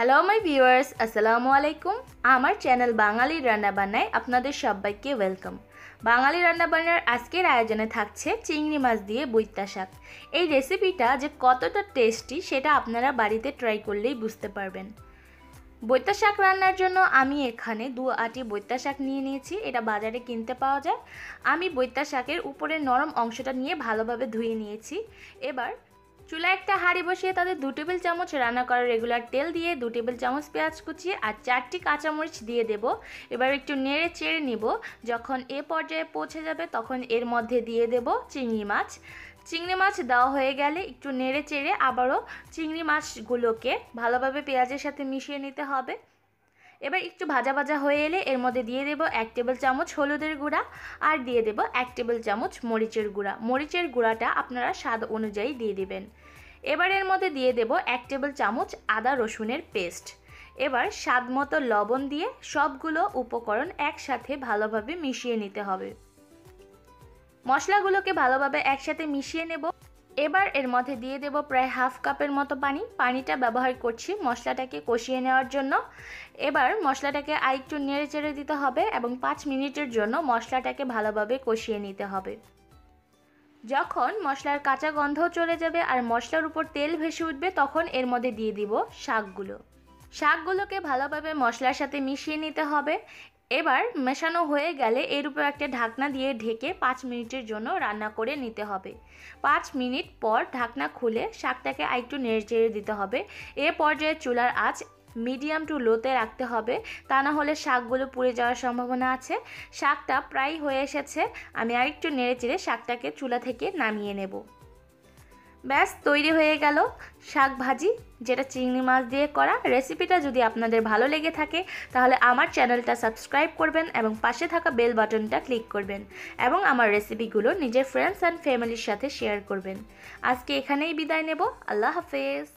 Hello my viewers, আসসালামু আলাইকুম। আমার চ্যানেল বাঙালি রান্নাবান্নায় আপনাদের সবাইকে ওয়েলকাম। বাঙালি রান্নাবান্নার আজকের আয়োজনে থাকছে চিংড়ি মাছ দিয়ে বৈত্যা শাক। এই রেসিপিটা যে কতটা টেস্টি সেটা আপনারা বাড়িতে ট্রাই করলেই বুঝতে পারবেন। বৈত্যা শাক রান্নার জন্য আমি এখানে 2 আটি বৈত্যা শাক নিয়ে নিয়েছি। এটা বাজারে কিনতে পাওয়া যায়। আমি বৈত্যা শাকের উপরের নরম অংশটা নিয়ে ভালোভাবে ধুয়ে নিয়েছি। এবার চুলায় একটা হাঁড়ি বসিয়ে তাতে 2 টেবিল চামচ রান্না করা রেগুলার তেল দিয়ে 2 টেবিল চামচ পেঁয়াজ কুচি আর 4টি কাঁচামরিচ দিয়ে দেব। এবার একটু নেড়ে চেড়ে নিব। যখন এ পর্যায়ে পৌঁছে যাবে তখন এর মধ্যে দিয়ে দেব চিংড়ি মাছ। চিংড়ি মাছ দেওয়া হয়ে গেলে একটু নেড়ে চেড়ে আবারও চিংড়ি মাছগুলোকে ভালোভাবে পেঁয়াজের সাথে মিশিয়ে নিতে হবে। এবার একটু ভাজা ভাজা হয়ে এলে এর মধ্যে দিয়ে দেব 1 টেবিল চামচ হলুদের গুঁড়া আর দিয়ে দেব 1 টেবিল চামচ মরিচের গুঁড়া। মরিচের গুঁড়াটা আপনারা স্বাদ অনুযায়ী দিয়ে দিবেন। এবার এর মধ্যে দিয়ে দেব 1 টেবিল চামচ আদা রসুনের পেস্ট। এবার স্বাদ মতো লবণ দিয়ে সবগুলো উপকরণ একসাথে ভালোভাবে মিশিয়ে নিতে হবে। মশলাগুলোকে ভালোভাবে একসাথে মিশিয়ে নেব। এবার এর মধ্যে দিয়ে দেব প্রায় হাফ কাপের মতো পানি। পানিটা ব্যবহার করছি মশলাটাকে কষিয়ে নেওয়ার জন্য। এবার মশলাটাকে আরেকটু নেড়ে চেড়ে দিতে হবে এবং 5 মিনিটের জন্য মশলাটাকে ভালোভাবে কষিয়ে নিতে হবে। যখন মশলার কাঁচা গন্ধ চলে যাবে আর মশলার উপর তেল ভেসে উঠবে তখন এর মধ্যে দিয়ে দিব শাকগুলোকে ভালোভাবে মশলার সাথে মিশিয়ে নিতে হবে। এবার মেশানো হয়ে গেলে এর উপর একটা ঢাকনা দিয়ে ঢেকে 5 মিনিটের জন্য রান্না করে নিতে হবে। 5 মিনিট পর ঢাকনা খুলে শাকটাকে আরেকটু নেড়ে চেড়ে দিতে হবে। এ পর্যায়ে চুলার আঁচ মিডিয়াম টু লোতে রাখতে হবে, তা না হলে শাকগুলো পুড়ে যাওয়ার সম্ভাবনা আছে। শাকটা প্রায় হয়ে এসেছে, আমি আরেকটু নেড়ে চেড়ে শাকটাকে চুলা থেকে নামিয়ে নেব। ব্যাস তৈরি হয়ে গেল শাক ভাজি, যেটা চিংড়ি মাছ দিয়ে করা। রেসিপিটা যদি আপনাদের ভালো লেগে থাকে তাহলে আমার চ্যানেলটা সাবস্ক্রাইব করবেন এবং পাশে থাকা বেল বাটনটা ক্লিক করবেন এবং আমার রেসিপিগুলো নিজের ফ্রেন্ডস অ্যান্ড ফ্যামিলির সাথে শেয়ার করবেন। আজকে এখানেই বিদায় নেব। আল্লাহ হাফেজ।